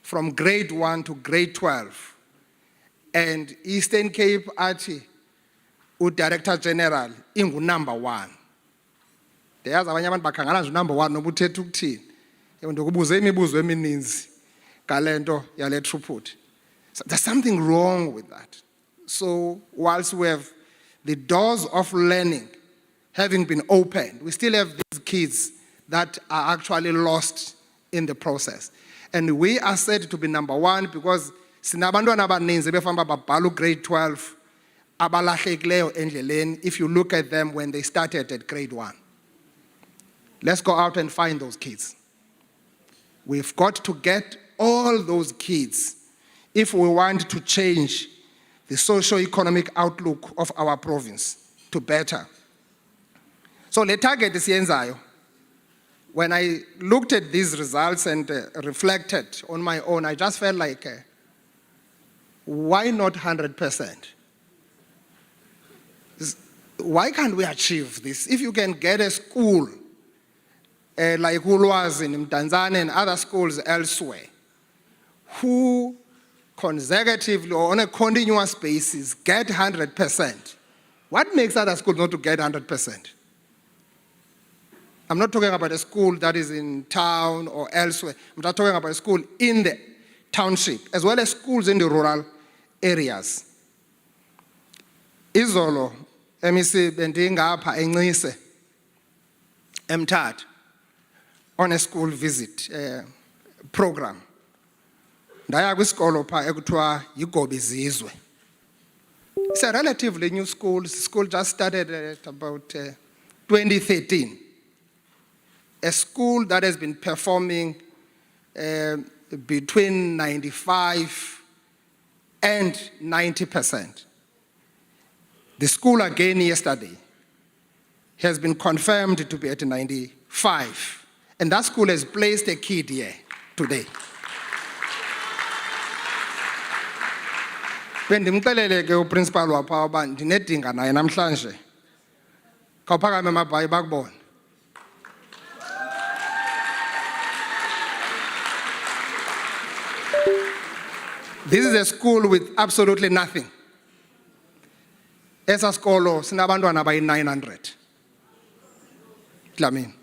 from grade 1 to grade 12. And Eastern Cape athi, Director General, ingu number 1. There's abanye abantu bakhangana nje number 1 noba uthetha ukuthini. Ndokubuze imibuzo emininzi ngalento yale throughput. So there's something wrong with that. So whilst we have the doors of learning having been opened, we still have these kids that are actually lost in the process. And we are said to be number 1 because sinabantwana abaninzi befamba babhala grade 12 abalahlekileyo endleleni if you look at them when they started at grade 1. Let's go out and find those kids. We've got to get all those kids if we want to change the socio-economic outlook of our province to better. So the target is yenzayo. When I looked at these results and reflected on my own, I just felt like, why not 100%? Why can't we achieve this? If you can get a school like Ulwazi in Tanzania and other schools elsewhere, who consecutively or on a continuous basis get 100%, what makes other schools not to get 100%? I'm not talking about a school that is in town or elsewhere. I'm not talking about a school in the township, as well as schools in the rural areas. Izolo, MEC bendingapha eNcise, eMthatha, on a school visit program. Ndaya kwisikolo pha ekuthiwa yiGobizizwe. It's a relatively new school. The school just started at about 2013. A school that has been performing between 95 and 90%. The school again yesterday has been confirmed to be at 95. And that school has placed a kid here today. Bendimxelele ke uprincipal wapha uba ndinedinga naye namhlanje. Khawuphakame amabhayi bakubone. This is a school with absolutely nothing. Esa skolo sinabantwana abayi 900. Dlamini.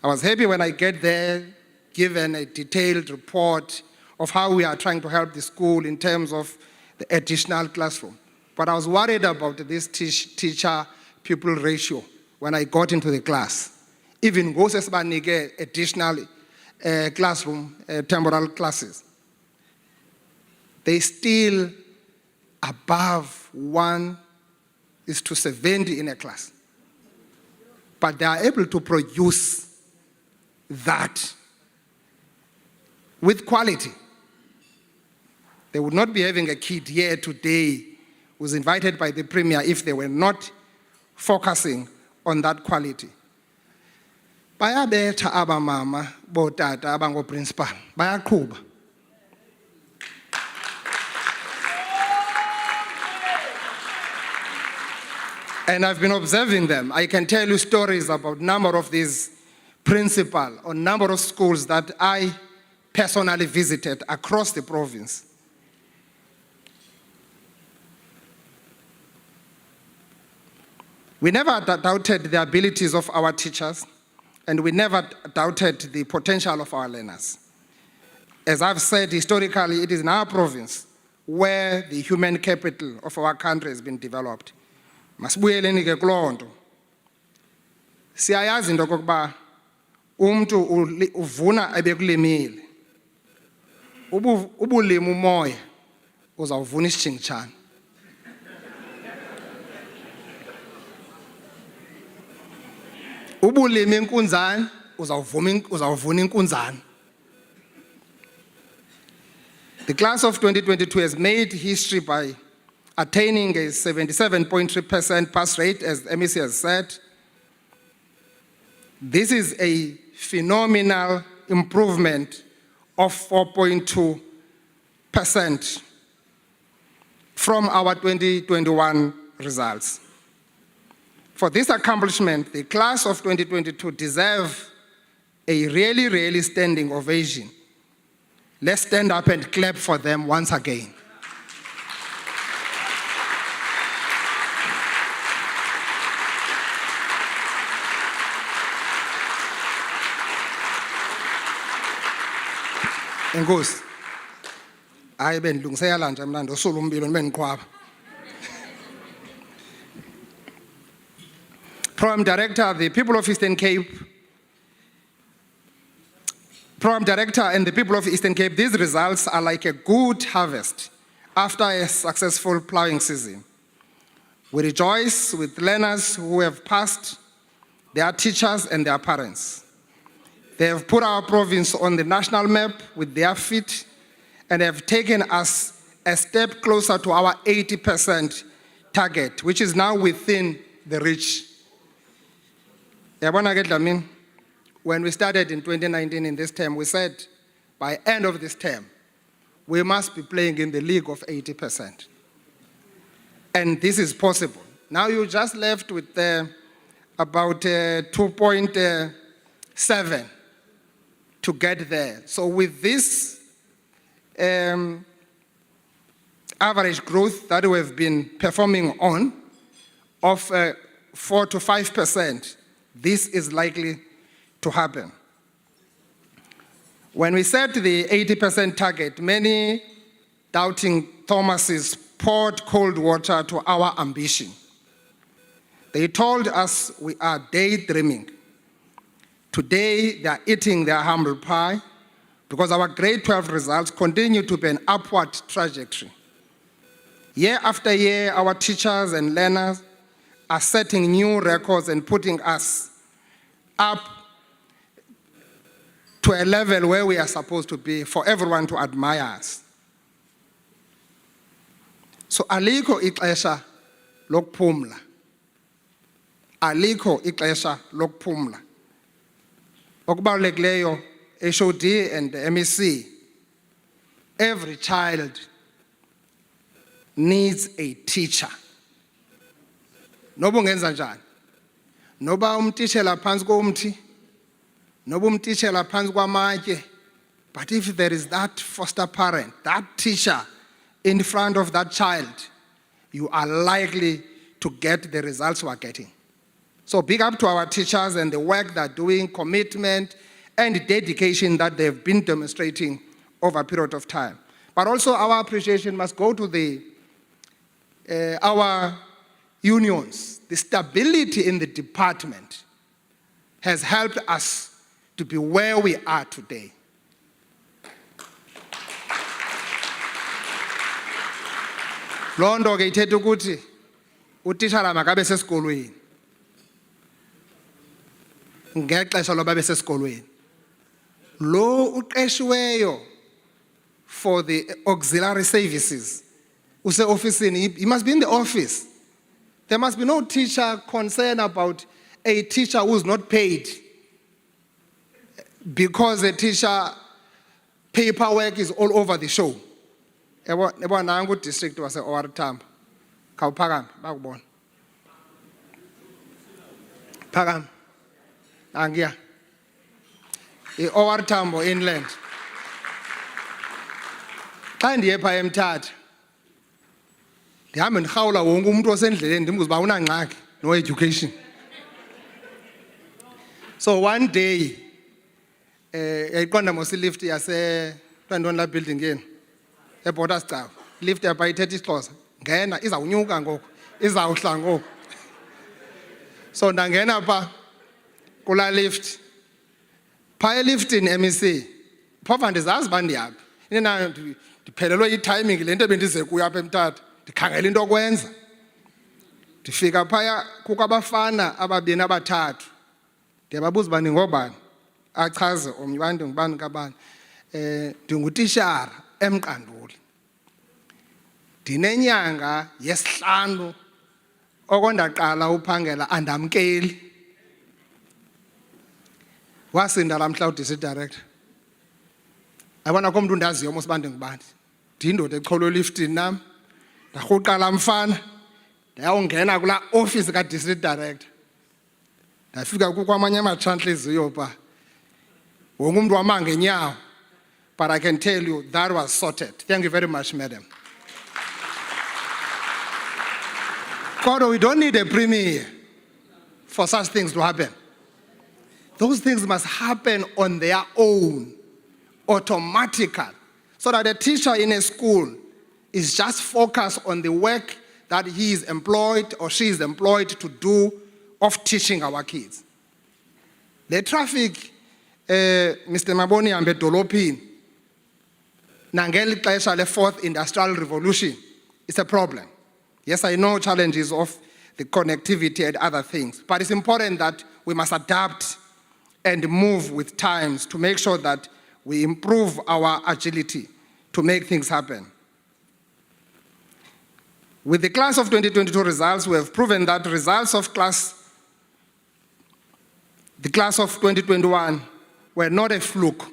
I was happy when I get there, given a detailed report of how we are trying to help the school in terms of the additional classroom. But I was worried about this teacher-pupil ratio when I got into the class. Even Goses banike additional classroom, temporal classes. They still above 1:70 in a class. But they are able to produce that with quality. They would not be having a kid here today who was invited by the Premier if they were not focusing on that quality. Bayabetha abamama botata abango principal bayaqhuba. And I've been observing them. I can tell you stories about a number of these principal or number of schools that I personally visited across the province. We never doubted the abilities of our teachers, and we never doubted the potential of our learners. As I've said, historically, it is in our province where the human capital of our country has been developed. Masibuyeleni ke kuloo nto. Siyayazi into okokuba umntu uvuna ebekulimile. Ubulima umoya uzawuvuna isitshingitshane. Ubulima inkunzane uzawuvuna inkunzane. The class of 2022 has made history by attaining a 77.3% pass rate, as MEC has said. This is a phenomenal improvement of 4.2% from our 2021 results. For this accomplishment, the class of 2022 deserve a really, really standing ovation Let's stand up and clap for them once again. Enkosi. Hayi bendilungisela nje mna ndosula umbilo nibendiqhwaba. Program Director, the people of Eastern Cape. Program Director and the people of Eastern Cape, these results are like a good harvest after a successful plowing season. We rejoice with learners who have passed, their teachers and their parents. They have put our province on the national map with their feet and have taken us a step closer to our 80% target, which is now within the reach. When we started in 2019 in this term, we said by end of this term, we must be playing in the league of 80%. And this is possible. Now you just left with about 2.7 to get there. So with this average growth that we have been performing on of 4 to 5%, this is likely to happen. When we set the 80% target, many doubting Thomases poured cold water to our ambition. They told us we are daydreaming. Today, they are eating their humble pie because our grade 12 results continue to be an upward trajectory. Year after year, our teachers and learners are setting new records and putting us up to a level where we are supposed to be for everyone to admire us. So alikho ixesha lokuphumla. Alikho ixesha lokuphumla. Okubalulekileyo, HOD and MEC, every child needs a teacher. Noba ungenza njani? Noba umtishela phansi komthi, noba umtishela phansi kwamatye, but if there is that foster parent, that teacher in front of that child, you are likely to get the results we are getting. So big up to our teachers and the work they're doing, commitment and dedication that they've been demonstrating over a period of time. But also our appreciation must go to our unions. The stability in the department has helped us to be where we are today. Loo nto ke ithetha ukuthi utitshala makabe sesikolweni ngexesha loba besesikolweni. Lo uqeshiweyo for the auxiliary services use-ofisini, he must be in the office. There must be no teacher concerned about a teacher who's not paid because the teacher paperwork is all over the show. Yabo nangu district wase-OR Tambo. Khawuphakame bakubona. Phakame. Angiya. I-OR Tambo inland. Xa ndiye phaa eMthatha, ndihambe ndirhawula wonke umuntu osendleleni ndimbuza uba unangxaki no-education. So one day, yayiqonda mos ilift yasentoni laa building yenu, eBorders Cawu. Lift yapha ithetha isiXhosa. Ngena, izawunyuka ngoku, izawuhla ngoku. So ndangena phaa kulaa lift. Phaa eliftini MEC, phofa ndizazi uba ndiyaphi. Inena ndiphelelwe yi-timing le nto bendize kuyo apha eMthatha. Ndikhangela into okwenza. Ndifika phaya kukho abafana ababini abathathu. Ndiyababuza uba ningobani? Achaze omnye uba ndingubani kabani. Ndingutishara eMqanduli. Ndinenyanga yesihlanu okondaqala uphangela andamkeli. Wasinda lamhla uDistrict Director. Ayibona komntu undaziyo mos uba ndingubani. Ndindoda echolwe eliftini nam. Ndarhuqa laa mfana. Ndayawungena kulaa office kaDistrict Director. Ndafika kukho amanye amatshantliziyo phaa. Wonke umntu wama ngenyawo. But I can tell you that was sorted. Thank you very much, madam. God, we don't need a premier for such things to happen. Those things must happen on their own, automatically, so that a teacher in a school is just focused on the work that he is employed or she is employed to do of teaching our kids. The traffic, Mr. Maboni ambe dolopini, nangeli xesha le fourth industrial revolution, is a problem. Yes, I know challenges of the connectivity and other things, but it's important that we must adapt and move with times to make sure that we improve our agility to make things happen. With the class of 2022 results, we have proven that results of the class of 2021 were not a fluke.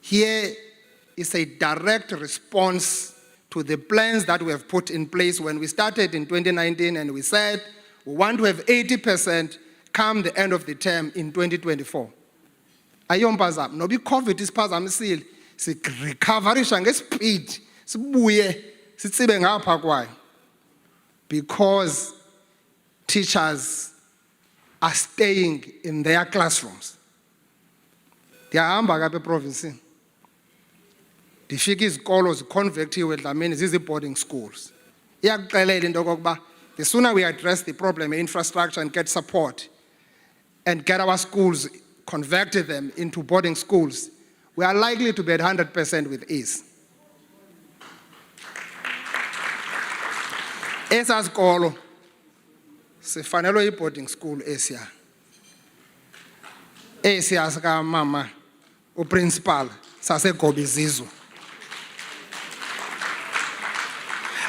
Here is a direct response to the plans that we have put in place when we started in 2019 and we said we want to have 80% come the end of the term in 2024. Ayompazam, no be COVID is phazamisile, si recovery ngespeed, sibuye sitsibe ngapha kwayo. Because teachers are staying in their classrooms. Ndiyahamba kapha eprovinsini. Ndifika izikolo ziconvectiwe Dlamini zizi-boarding schools. Iyakuxelela into okokuba the sooner we address the problem in infrastructure and get support and get our schools, converted them into boarding schools, we are likely to be at 100% with ease. Esa skolo sifanelwe i-boarding school esiya. Esiya sika mama uprincipal saseGobizizwe.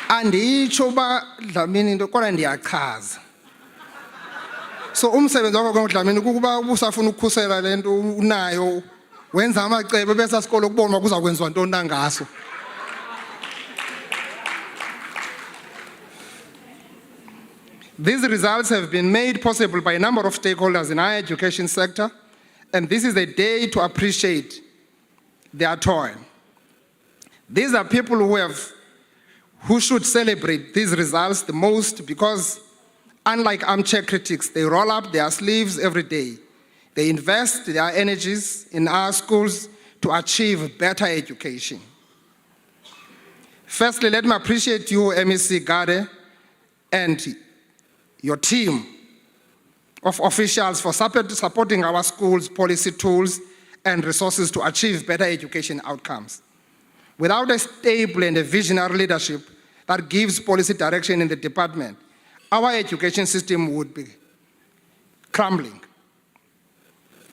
Anditsho uba Dlamini into kodwa ndiyachaza. So umsebenzi wakho kwaDlamini kukuba ubusafuna ukukhusela lento unayo wenza amacebo bese sikolo kubonwa kuzakwenziwa ntoni nangaso. These results have been made possible by a number of stakeholders in our education sector, and this is a day to appreciate their toil. These are people who should celebrate these results the most because, unlike armchair critics, they roll up their sleeves every day. They invest their energies in our schools to achieve better education. Firstly, let me appreciate you, MEC Gade, and your team of officials for supporting our schools' policy tools and resources to achieve better education outcomes. Without a stable and a visionary leadership that gives policy direction in the department, our education system would be crumbling.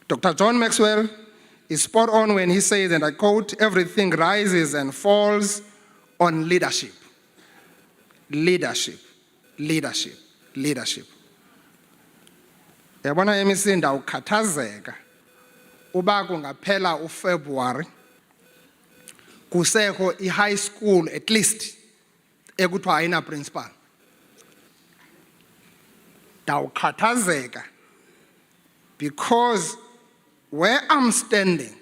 Dr. John Maxwell is spot on when he says, and I quote, "Everything rises and falls on leadership. Leadership, leadership, leadership." Yabona MEC ndawukhathazeka uba kungaphela uFebruary kusekho i-high school at least ekuthiwa ayina principal. Ndawukhathazeka because where I'm standing,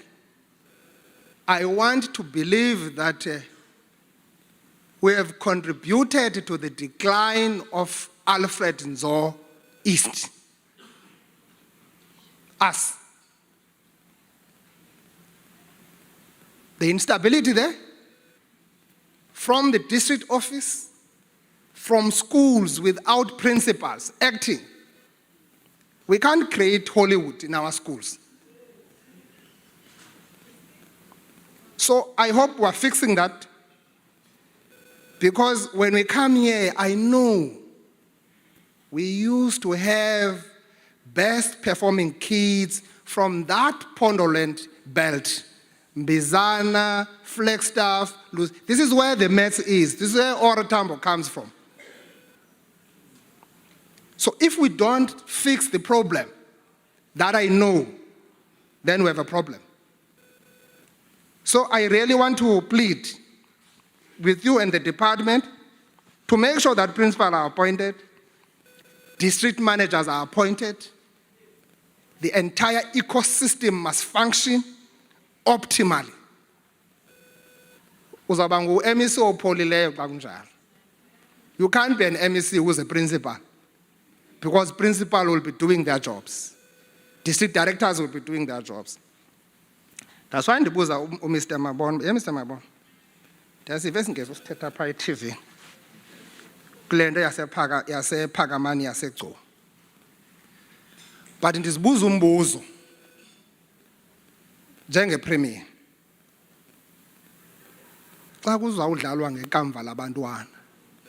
I want to believe that we have contributed to the decline of Alfred Nzo East. Us. The instability there, from the district office, from schools without principals acting. We can't create Hollywood in our schools. So I hope we're fixing that, because when we come here, I know we used to have best performing kids from that Pondoland belt. Mbizana, Flagstaff, this is where the Mets is. This is where Oratambo comes from. So if we don't fix the problem that I know, then we have a problem. So I really want to plead with you and the department to make sure that principals are appointed, district managers are appointed, the entire ecosystem must function optimally. Uzaba ngu-MEC opholileyo xa kunjalo. You can't be an MEC who's a principal, because principal will be doing their jobs. District directors will be doing their jobs. That's why ndibuza Mr. Mabon, Mr. Mabon. Ndiyasiva esingeza usithetha phaa e-TV. Kule nto yasephakamani yaseGcuwa. But ndizibuza umbuzo njengepremier. Xa kuzawudlalwa ngekamva labantwana,